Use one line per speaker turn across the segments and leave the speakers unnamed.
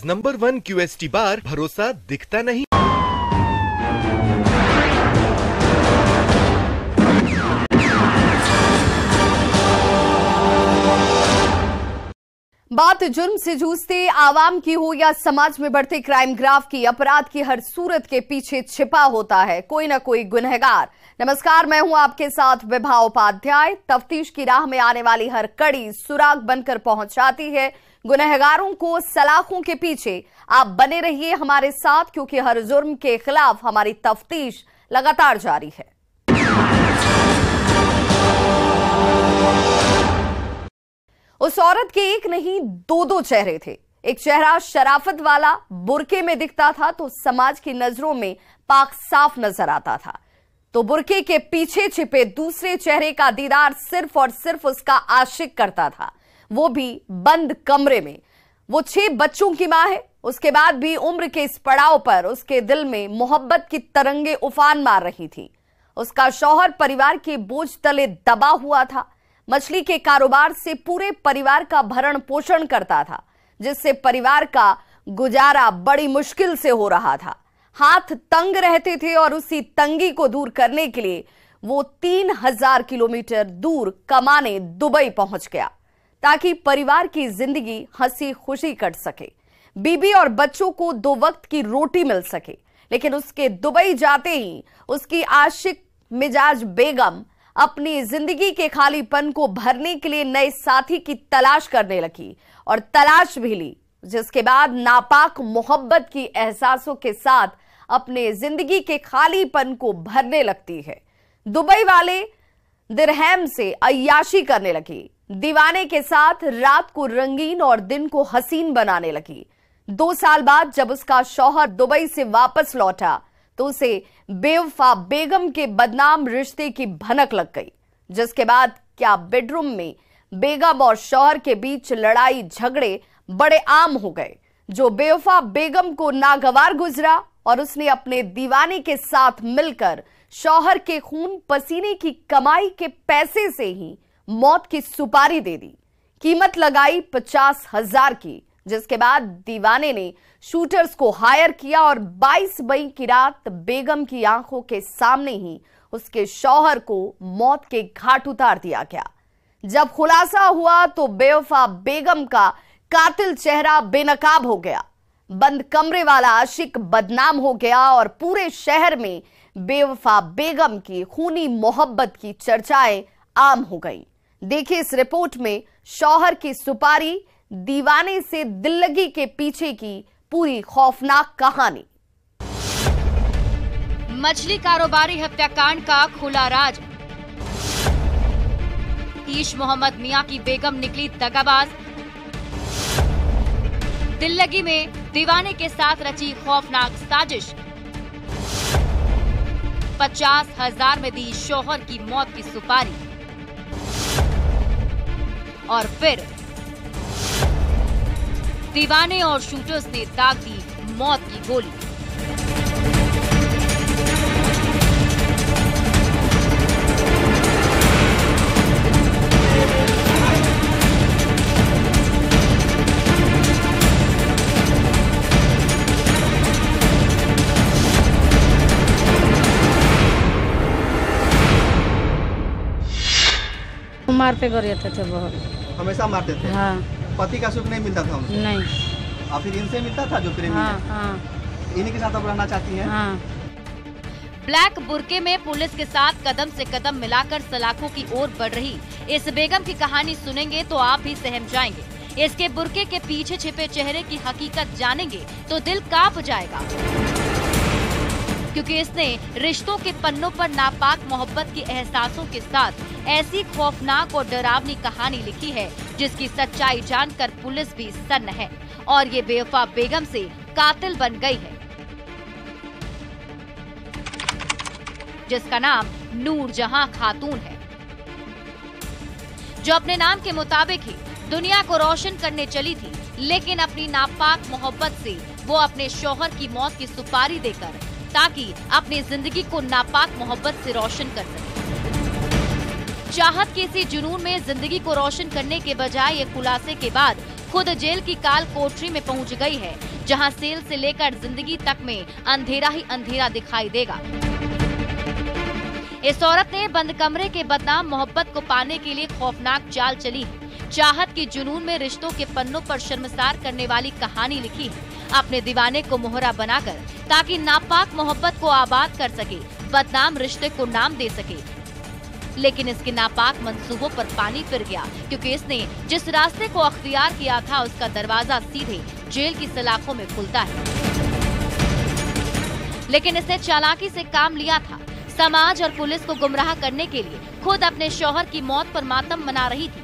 Number 1 QST बार, भरोसा दिखता नहीं।
बात जुर्म से जूझते आवाम की हो या समाज में बढ़ते क्राइम ग्राफ की, अपराध की हर सूरत के पीछे छिपा होता है कोई ना कोई गुनहगार। नमस्कार, मैं हूं आपके साथ विभा उपाध्याय। तफ्तीश की राह में आने वाली हर कड़ी सुराग बनकर पहुंचाती है गुनहगारों को सलाखों के पीछे। आप बने रहिए हमारे साथ, क्योंकि हर जुर्म के खिलाफ हमारी तफ्तीश लगातार जारी है। उस औरत के एक नहीं दो चेहरे थे। एक चेहरा शराफत वाला बुरके में दिखता था तो समाज की नजरों में पाक साफ नजर आता था, तो बुरके के पीछे छिपे दूसरे चेहरे का दीदार सिर्फ और सिर्फ उसका आशिक करता था, वो भी बंद कमरे में। वो 6 बच्चों की मां है, उसके बाद भी उम्र के इस पड़ाव पर उसके दिल में मोहब्बत की तरंगे उफान मार रही थी। उसका शौहर परिवार के बोझ तले दबा हुआ था। मछली के कारोबार से पूरे परिवार का भरण पोषण करता था, जिससे परिवार का गुजारा बड़ी मुश्किल से हो रहा था। हाथ तंग रहते थे और उसी तंगी को दूर करने के लिए वो 3000 किलोमीटर दूर कमाने दुबई पहुंच गया, ताकि परिवार की जिंदगी हंसी खुशी कट सके, बीबी और बच्चों को 2 वक्त की रोटी मिल सके। लेकिन उसके दुबई जाते ही उसकी आशिक मिजाज बेगम अपनी जिंदगी के खालीपन को भरने के लिए नए साथी की तलाश करने लगी, और तलाश भी ली, जिसके बाद नापाक मोहब्बत की एहसासों के साथ अपने जिंदगी के खालीपन को भरने लगती है। दुबई वाले दिरहम से अय्याशी करने लगी, दीवाने के साथ रात को रंगीन और दिन को हसीन बनाने लगी। 2 साल बाद जब उसका शौहर दुबई से वापस लौटा तो उसे बेवफा बेगम के बदनाम रिश्ते की भनक लग गई, जिसके बाद क्या बेडरूम में बेगम और शौहर के बीच लड़ाई झगड़े बड़े आम हो गए, जो बेवफा बेगम को नागवार गुजरा और उसने अपने दीवाने के साथ मिलकर शौहर के खून पसीने की कमाई के पैसे से ही मौत की सुपारी दे दी। कीमत लगाई 50,000 की, जिसके बाद दीवाने ने शूटर्स को हायर किया और 22 मई की रात बेगम की आंखों के सामने ही उसके शौहर को मौत के घाट उतार दिया गया। जब खुलासा हुआ तो बेवफा बेगम का कातिल चेहरा बेनकाब हो गया। बंद कमरे वाला आशिक बदनाम हो गया और पूरे शहर में बेवफा बेगम की खूनी मोहब्बत की चर्चाएं आम हो गई। देखिए इस रिपोर्ट में शौहर की सुपारी, दीवाने से दिल लगी के पीछे की पूरी खौफनाक कहानी।
मछली कारोबारी हत्याकांड का खुला राज। ईश मोहम्मद मियां की बेगम निकली दगाबाज। दिल लगी में दीवाने के साथ रची खौफनाक साजिश। 50,000 में दी शौहर की मौत की सुपारी, और फिर दीवाने और शूटर्स ने दाग दी मौत की गोली।
मारते रहते थे बहुत,
हमेशा मारते थे।
हाँ।
पति का सुख नहीं मिलता था उनको?
नहीं।
और फिर इनसे मिलता था जो प्रेमी
हाँ,
है?
हाँ।
इन्हीं के साथ अब रहना चाहती हैं?
हाँ।
ब्लैक बुरके में पुलिस के साथ कदम से कदम मिलाकर सलाखों की ओर बढ़ रही इस बेगम की कहानी सुनेंगे तो आप भी सहम जाएंगे। इसके बुरके के पीछे छिपे चेहरे की हकीकत जानेंगे तो दिल कांप जाएगा, क्योंकि इसने रिश्तों के पन्नों पर नापाक मोहब्बत के एहसासों के साथ ऐसी खौफनाक और डरावनी कहानी लिखी है जिसकी सच्चाई जानकर पुलिस भी सन्न है और ये बेवफा बेगम से कातिल बन गई है, जिसका नाम नूरजहां खातून है, जो अपने नाम के मुताबिक ही दुनिया को रोशन करने चली थी, लेकिन अपनी नापाक मोहब्बत से वो अपने शौहर की मौत की सुपारी देकर ताकि अपनी जिंदगी को नापाक मोहब्बत से रोशन कर सके। चाहत के इसी जुनून में जिंदगी को रोशन करने के बजाय ये खुलासे के बाद खुद जेल की काल कोठरी में पहुंच गई है, जहां सेल से लेकर जिंदगी तक में अंधेरा ही अंधेरा दिखाई देगा। इस औरत ने बंद कमरे के बदनाम मोहब्बत को पाने के लिए खौफनाक चाल चली है। चाहत की जुनून में रिश्तों के पन्नों पर शर्मसार करने वाली कहानी लिखी है, अपने दीवाने को मोहरा बनाकर, ताकि नापाक मोहब्बत को आबाद कर सके, बदनाम रिश्ते को नाम दे सके। लेकिन इसके नापाक मंसूबों पर पानी फिर गया, क्योंकि इसने जिस रास्ते को अख्तियार किया था उसका दरवाजा सीधे जेल की सलाखों में खुलता है। लेकिन इसने चालाकी से काम लिया था। समाज और पुलिस को गुमराह करने के लिए खुद अपने शौहर की मौत पर मातम मना रही थी,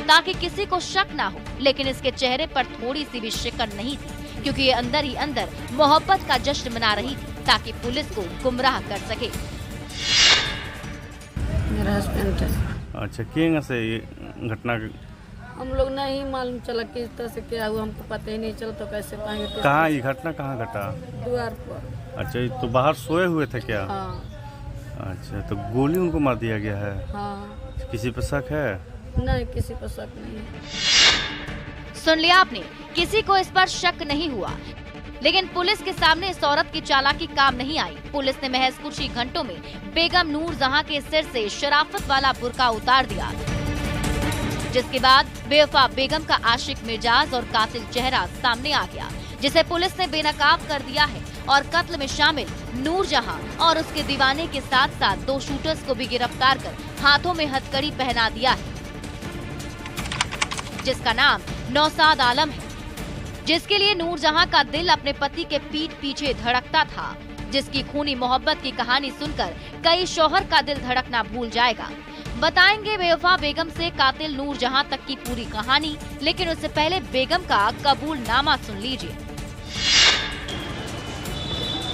ताकि किसी को शक ना हो। लेकिन इसके चेहरे पर थोड़ी सी भी शिकन नहीं थी, क्योंकि ये अंदर ही अंदर मोहब्बत का जश्न मना रही थी, ताकि पुलिस को गुमराह कर सके।
मेरा हस्बैंड है।
अच्छा, क्या से ये घटना
हम लोग नहीं मालूम चला किस तरह से क्या हुआ, हमको पता ही नहीं चला, तो कैसे पाएंगे।
कहाँ ये घटना कहाँ घटा?
द्वार पर।
अच्छा, ये तो बाहर सोए हुए थे क्या?
हाँ।
अच्छा, तो गोली उनको मार दिया गया है?
हाँ।
किसी पर शक है?
नहीं, किसी पर शक नहीं है।
सुन लिया आपने, किसी को इस पर शक नहीं हुआ। लेकिन पुलिस के सामने इस औरत की चालाकी काम नहीं आई। पुलिस ने महज कुछ ही घंटों में बेगम नूर जहां के सिर से शराफत वाला बुर्का उतार दिया, जिसके बाद बेवफा बेगम का आशिक मिजाज और कातिल चेहरा सामने आ गया, जिसे पुलिस ने बेनकाब कर दिया है और कत्ल में शामिल नूर जहां और उसके दीवाने के साथ साथ 2 शूटर्स को भी गिरफ्तार कर हाथों में हथकड़ी पहना दिया है, जिसका नाम नौसाद आलम है, जिसके लिए नूर जहां का दिल अपने पति के पीठ पीछे धड़कता था, जिसकी खूनी मोहब्बत की कहानी सुनकर कई शौहर का दिल धड़कना भूल जाएगा। बताएंगे बेवफा बेगम से कातिल नूर जहां तक की पूरी कहानी, लेकिन उससे पहले बेगम का कबूलनामा सुन लीजिए।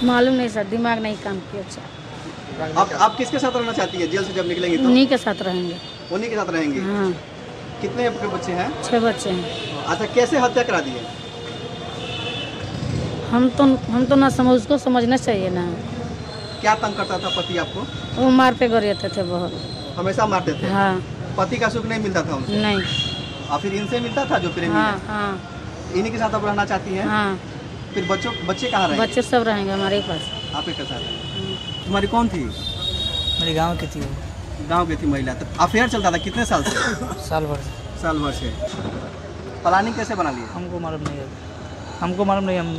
मालूम नहीं सर, दिमाग नहीं काम किया। अच्छा,
आप किसके साथ रहना चाहती है? जेल से जब निकलेंगी तो
उन्हीं के साथ रहेंगे।
उन्हीं के साथ रहेंगी?
हाँ।
कितने आपके बच्चे हैं?
6 बच्चे हैं।
अच्छा, कैसे हत्या करा दी है?
हम तो ना समझ, उसको समझना चाहिए ना।
क्या तंग करता था पति आपको?
वो मार पे गरियाते थे बहुत।
हमेशा मारते थे?
हाँ।
पति का सुख नहीं मिलता था उनसे?
नहीं।
और फिर इनसे मिलता था जो प्रेमी
हाँ,
है?
हाँ।
इन्हीं के साथ आप रहना चाहती हैं?
हाँ।
फिर बच्चे कहाँ रहेंगे?
बच्चे सब रहेंगे हमारे पास।
आपके के साथ? तुम्हारी कौन थी?
मेरे गांव की थी वो।
गांव की थी महिला। तो अफेयर चलता था कितने साल से?
साल भर से।
प्लानिंग कैसे बना ली?
हमको मालूम नहीं हम।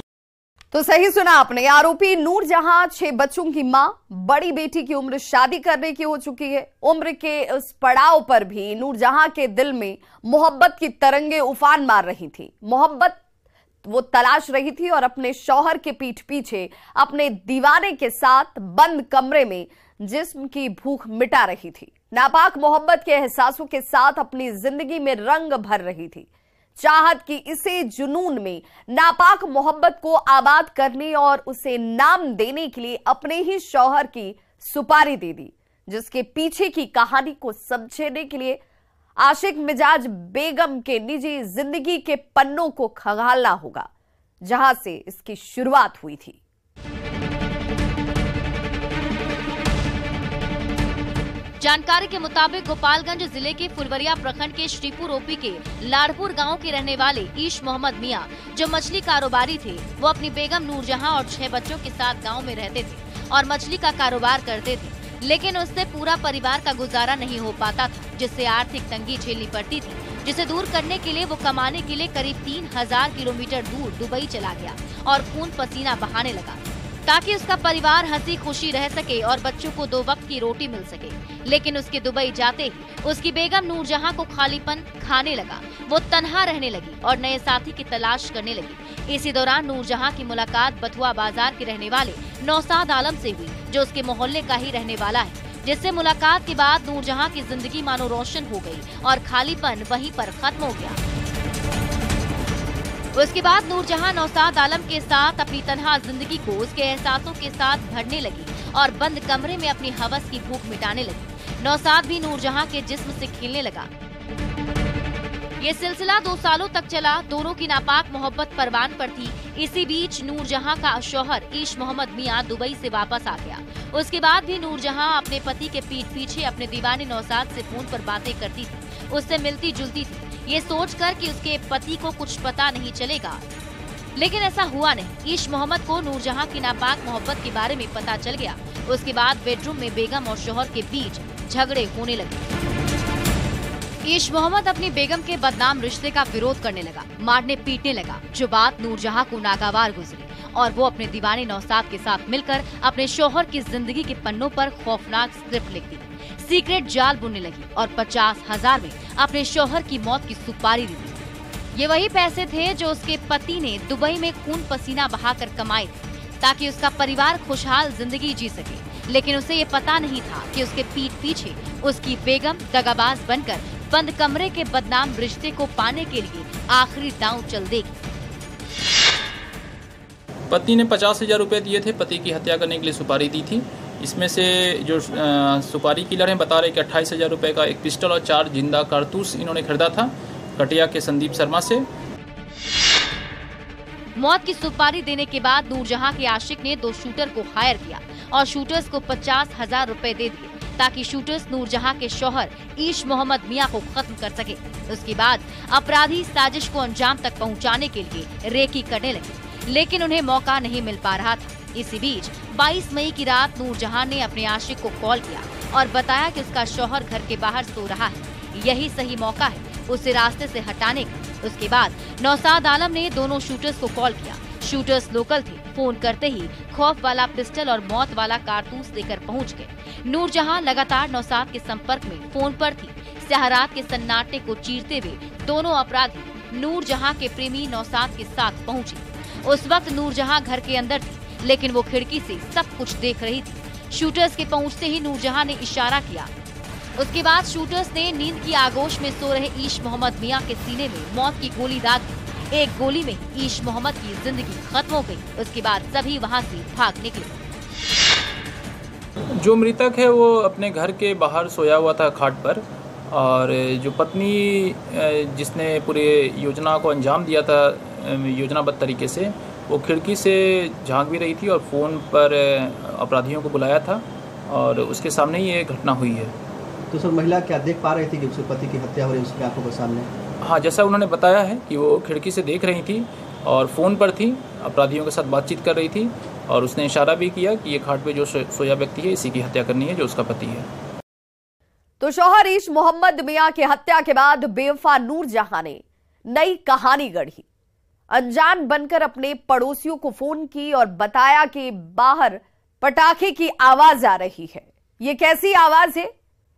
तो सही सुना आपने। आरोपी नूर जहां 6 बच्चों की मां, बड़ी बेटी की उम्र शादी करने की हो चुकी है। उम्र के उस पड़ाव पर भी नूर जहां के दिल में मोहब्बत की तरंगे उफान मार रही थी। मोहब्बत वो तलाश रही थी और अपने शौहर के पीठ पीछे अपने दीवाने के साथ बंद कमरे में जिस्म की भूख मिटा रही थी। नापाक मोहब्बत के एहसासों के साथ अपनी जिंदगी में रंग भर रही थी। चाहत की इसी जुनून में नापाक मोहब्बत को आबाद करने और उसे नाम देने के लिए अपने ही शौहर की सुपारी दे दी, जिसके पीछे की कहानी को समझने के लिए आशिक मिजाज बेगम के निजी जिंदगी के पन्नों को खंगालना होगा, जहां से इसकी शुरुआत हुई थी।
जानकारी के मुताबिक गोपालगंज जिले के फुलवरिया प्रखंड के श्रीपुर ओपी के लाड़पुर गांव के रहने वाले ईश मोहम्मद मियां, जो मछली कारोबारी थे, वो अपनी बेगम नूरजहां और 6 बच्चों के साथ गांव में रहते थे और मछली का कारोबार करते थे। लेकिन उससे पूरा परिवार का गुजारा नहीं हो पाता था, जिससे आर्थिक तंगी झेलनी पड़ती थी, जिसे दूर करने के लिए वो कमाने के लिए करीब 3000 किलोमीटर दूर दुबई चला गया और खून पसीना बहाने लगा, ताकि उसका परिवार हंसी खुशी रह सके और बच्चों को 2 वक्त की रोटी मिल सके। लेकिन उसके दुबई जाते ही उसकी बेगम नूरजहां को खालीपन खाने लगा। वो तन्हा रहने लगी और नए साथी की तलाश करने लगी। इसी दौरान नूरजहां की मुलाकात बथुआ बाजार के रहने वाले नौसाद आलम से हुई, जो उसके मोहल्ले का ही रहने वाला है, जिससे मुलाकात के बाद नूरजहां की जिंदगी मानो रोशन हो गई और खालीपन वहीं पर खत्म हो गया। उसके बाद नूरजहां नौसाद आलम के साथ अपनी तन्हा जिंदगी को उसके एहसासों के साथ भरने लगी और बंद कमरे में अपनी हवस की भूख मिटाने लगी। नौसाद भी नूरजहां के जिस्म से खेलने लगा। ये सिलसिला 2 सालों तक चला। दोनों की नापाक मोहब्बत परवान पर थी। इसी बीच नूरजहां का शौहर ईश मोहम्मद मियां दुबई से वापस आ गया। उसके बाद भी नूरजहां अपने पति के पीठ पीछे अपने दीवाने नौसाद से फोन पर बातें करती थी, उससे मिलती जुलती थी। ये सोचकर कि उसके पति को कुछ पता नहीं चलेगा, लेकिन ऐसा हुआ नहीं। ईश मोहम्मद को नूरजहां की नापाक मोहब्बत के बारे में पता चल गया। उसके बाद बेडरूम में बेगम और शौहर के बीच झगड़े होने लगे। ईश मोहम्मद अपनी बेगम के बदनाम रिश्ते का विरोध करने लगा, मारने पीटने लगा, जो बात नूरजहां को नागवार गुजरी और वो अपने दीवाने नौसाद के साथ मिलकर अपने शौहर की जिंदगी के पन्नों पर खौफनाक स्क्रिप्ट लिख दी, सीक्रेट जाल बुनने लगी और 50,000 में अपने शौहर की मौत की सुपारी दी। ये वही पैसे थे जो उसके पति ने दुबई में खून पसीना बहाकर कमाए थे ताकि उसका परिवार खुशहाल जिंदगी जी सके, लेकिन उसे ये पता नहीं था कि उसके पीठ पीछे उसकी बेगम दगाबाज बनकर बंद कमरे के बदनाम रिश्ते को पाने के लिए आखिरी दांव चल देगी।
पत्नी ने 50,000 रुपये दिए थे पति की हत्या करने के लिए, सुपारी दी थी। इसमें से जो सुपारी किलर हैं बता रहे कि 28,000 रुपये का एक पिस्टल और 4 जिंदा कारतूस इन्होंने खरीदा था कटिया के संदीप शर्मा से।
मौत की सुपारी देने के बाद नूरजहां के आशिक ने 2 शूटर को हायर किया और शूटर्स को 50,000 रुपए दे दिए ताकि शूटर्स नूरजहां के शौहर ईश मोहम्मद मियां को खत्म कर सके। उसके बाद अपराधी साजिश को अंजाम तक पहुंचाने के लिए रेकी करने लगे, लेकिन उन्हें मौका नहीं मिल पा रहा था। इसी बीच 22 मई की रात नूरजहां ने अपने आशिक को कॉल किया और बताया कि उसका शौहर घर के बाहर सो रहा है, यही सही मौका है उसे रास्ते से हटाने का। उसके बाद नौसाद आलम ने दोनों शूटर्स को कॉल किया। शूटर्स लोकल थे, फोन करते ही खौफ वाला पिस्टल और मौत वाला कारतूस लेकर पहुंच गए। नूरजहां लगातार नौसाद के संपर्क में फोन पर थी। शहरात के सन्नाटे को चीरते हुए दोनों अपराधी नूरजहां के प्रेमी नौसाद के साथ पहुंचे। उस वक्त नूरजहां घर के अंदर थी, लेकिन वो खिड़की से सब कुछ देख रही थी। शूटर्स के पहुंचते ही नूरजहां ने इशारा किया। उसके बाद शूटर्स ने नींद की आगोश में सो रहे ईश मोहम्मद मियां के सीने में मौत की गोली दाग दी। एक गोली में ईश मोहम्मद की जिंदगी खत्म हो गई। उसके बाद सभी वहां से भाग निकले।
जो मृतक है वो अपने घर के बाहर सोया हुआ था खाट पर, और जो पत्नी जिसने पूरे योजना को अंजाम दिया था योजनाबद्ध तरीके से, वो खिड़की से झांक भी रही थी और फ़ोन पर अपराधियों को बुलाया था और उसके सामने ही ये घटना हुई है।
तो सर महिला क्या देख पा रही थी कि उसके पति की हत्या हो रही है उसकी आंखों के सामने?
हाँ, जैसा उन्होंने बताया है कि वो खिड़की से देख रही थी और फ़ोन पर थी, अपराधियों के साथ बातचीत कर रही थी और उसने इशारा भी किया कि ये खाट पे जो सोया व्यक्ति है इसी की हत्या करनी है, जो उसका पति है।
तो शौहर ईश मोहम्मद मियां की हत्या के बाद बेवफा नूरजहां ने नई कहानी गढ़ी। अनजान बनकर अपने पड़ोसियों को फोन की और बताया कि बाहर पटाखे की आवाज आ रही है। ये कैसी आवाज है?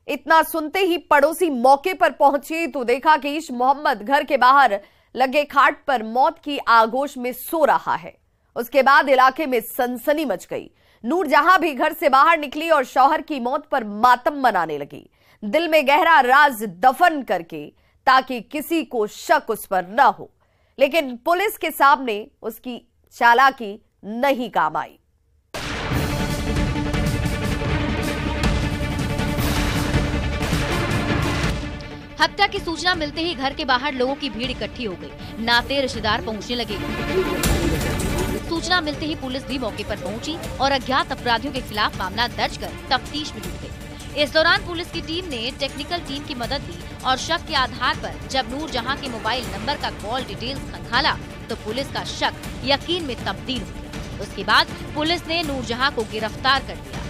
इतना सुनते ही पड़ोसी मौके पर पहुंचे तो देखा कि ईश मोहम्मद घर के बाहर लगे खाट पर मौत की आगोश में सो रहा है। उसके बाद इलाके में सनसनी मच गई। नूरजहां भी घर से बाहर निकली और शौहर की मौत पर मातम मनाने लगी, दिल में गहरा राज दफन करके, ताकि किसी को शक उस पर न हो। लेकिन पुलिस के सामने उसकी चालाकी नहीं काम आई।
हत्या की सूचना मिलते ही घर के बाहर लोगों की भीड़ इकट्ठी हो गई। नाते रिश्तेदार पहुंचने लगे। सूचना मिलते ही पुलिस भी मौके पर पहुंची और अज्ञात अपराधियों के खिलाफ मामला दर्ज कर तफ्तीश में जुट गई। इस दौरान पुलिस की टीम ने टेक्निकल टीम की मदद ली और शक के आधार पर जब नूरजहां के मोबाइल नंबर का कॉल डिटेल्स खंगाला तो पुलिस का शक यकीन में तब्दील हो गया। उसके बाद पुलिस ने नूरजहां को गिरफ्तार कर लिया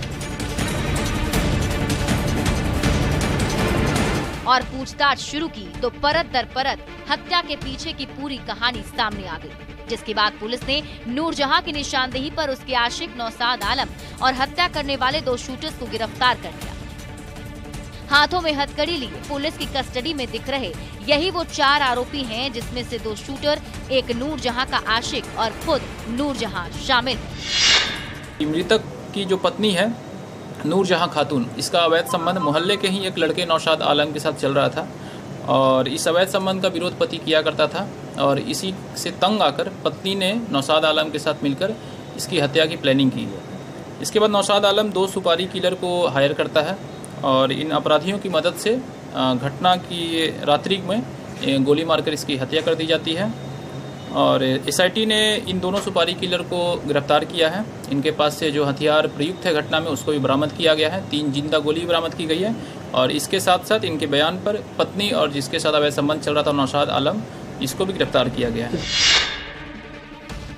और पूछताछ शुरू की तो परत दर परत हत्या के पीछे की पूरी कहानी सामने आ गई। जिसके बाद पुलिस ने नूरजहां की निशानदेही पर उसके आशिक नौसाद आलम और हत्या करने वाले 2 शूटर्स को गिरफ्तार कर लिया। हाथों में हथकड़ी लिए पुलिस की कस्टडी में दिख रहे यही वो 4 आरोपी हैं, जिसमें से 2 शूटर, एक नूरजहां का आशिक और खुद नूरजहां शामिल है।
मृतक की जो पत्नी है नूरजहां खातून, इसका अवैध संबंध मोहल्ले के ही एक लड़के नौशाद आलम के साथ चल रहा था और इस अवैध संबंध का विरोध पति किया करता था और इसी से तंग आकर पत्नी ने नौशाद आलम के साथ मिलकर इसकी हत्या की प्लानिंग की। इसके बाद नौशाद आलम 2 सुपारी किलर को हायर करता है और इन अपराधियों की मदद से घटना की रात्रि में गोली मारकर इसकी हत्या कर दी जाती है। और एसआईटी ने इन दोनों सुपारी किलर को गिरफ्तार किया है। इनके पास से जो हथियार प्रयुक्त है घटना में उसको भी बरामद किया गया है। 3 जिंदा गोली बरामद की गई है और इसके साथ साथ इनके बयान पर पत्नी और जिसके साथ अवैध संबंध चल रहा था नौशाद आलम, इसको भी गिरफ्तार किया गया है।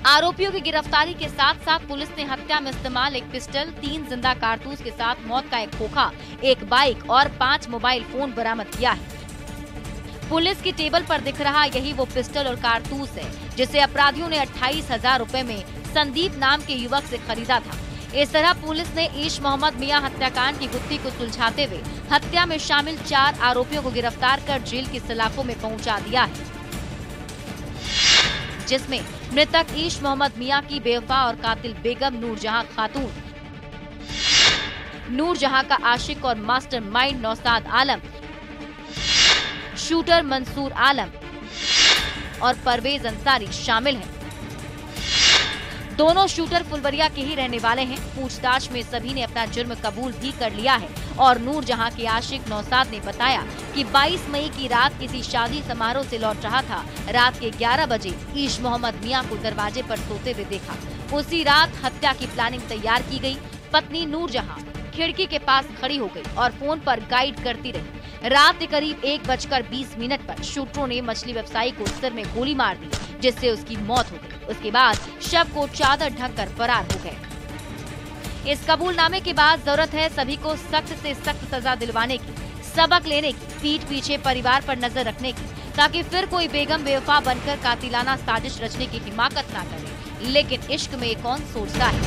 आरोपियों की गिरफ्तारी के साथ साथ पुलिस ने हत्या में इस्तेमाल एक पिस्टल, 3 जिंदा कारतूस के साथ मौत का एक खोखा, एक बाइक और 5 मोबाइल फोन बरामद किया है। पुलिस की टेबल पर दिख रहा यही वो पिस्टल और कारतूस है जिसे अपराधियों ने 28,000 रुपए में संदीप नाम के युवक से खरीदा था। इस तरह पुलिस ने ईश मोहम्मद मियां हत्याकांड की गुत्थी को सुलझाते हुए हत्या में शामिल 4 आरोपियों को गिरफ्तार कर जेल की सलाखों में पहुंचा दिया है, जिसमें मृतक ईश मोहम्मद मियां की बेवफा और कातिल बेगम नूरजहां खातून, नूरजहां का आशिक और मास्टरमाइंड नौशाद आलम, शूटर मंसूर आलम और परवेज अंसारी शामिल हैं। दोनों शूटर फुलवरिया के ही रहने वाले हैं। पूछताछ में सभी ने अपना जुर्म कबूल भी कर लिया है और नूरजहां के आशिक नौशाद ने बताया कि 22 मई की रात किसी शादी समारोह से लौट रहा था। रात के 11 बजे ईश मोहम्मद मियां को दरवाजे पर सोते हुए देखा। उसी रात हत्या की प्लानिंग तैयार की गई। पत्नी नूरजहां खिड़की के पास खड़ी हो गई और फोन पर गाइड करती रही। रात के करीब 1:20 पर शूटरों ने मछली व्यवसायी को सिर में गोली मार दी, जिससे उसकी मौत हो गई। उसके बाद शव को चादर ढककर फरार हो गए। इस कबूलनामे के बाद जरूरत है सभी को सख्त से सख्त सजा दिलवाने की, सबक लेने की, पीठ पीछे परिवार पर नजर रखने की, ताकि फिर कोई बेगम बेवफा बनकर कातिलाना साजिश रचने की हिमाकत ना करे। लेकिन इश्क में कौन सोचता है,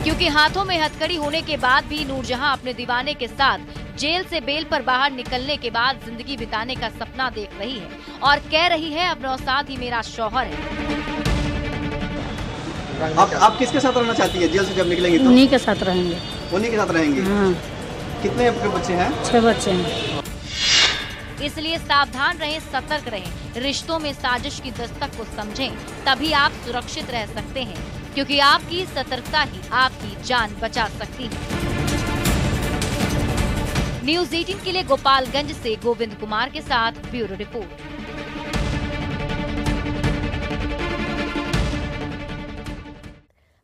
क्योंकि हाथों में हथकड़ी होने के बाद भी नूरजहां अपने दीवाने के साथ जेल से बेल पर बाहर निकलने के बाद जिंदगी बिताने का सपना देख रही है और कह रही है अब नौशाद ही मेरा शौहर है।
आप किसके साथ रहना चाहती है जेल से जब निकलेंगी तो?
उन्हीं के साथ रहेंगे।
उन्हीं के साथ रहेंगी?
हाँ।
कितने आपके बच्चे हैं?
6 बच्चे हैं।
इसलिए सावधान रहें, सतर्क रहें, रिश्तों में साजिश की दस्तक को समझें, तभी आप सुरक्षित रह सकते हैं, क्योंकि आपकी सतर्कता ही आपकी जान बचा सकती है। न्यूज़ 18 के लिए गोपालगंज से गोविंद कुमार के साथ ब्यूरो रिपोर्ट।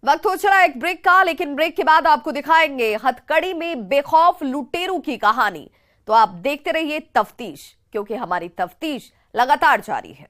वक्त हो चला एक ब्रेक का, लेकिन ब्रेक के बाद आपको दिखाएंगे हथकड़ी में बेखौफ लुटेरों की कहानी। तो आप देखते रहिए तफ्तीश, क्योंकि हमारी तफ्तीश लगातार जारी है।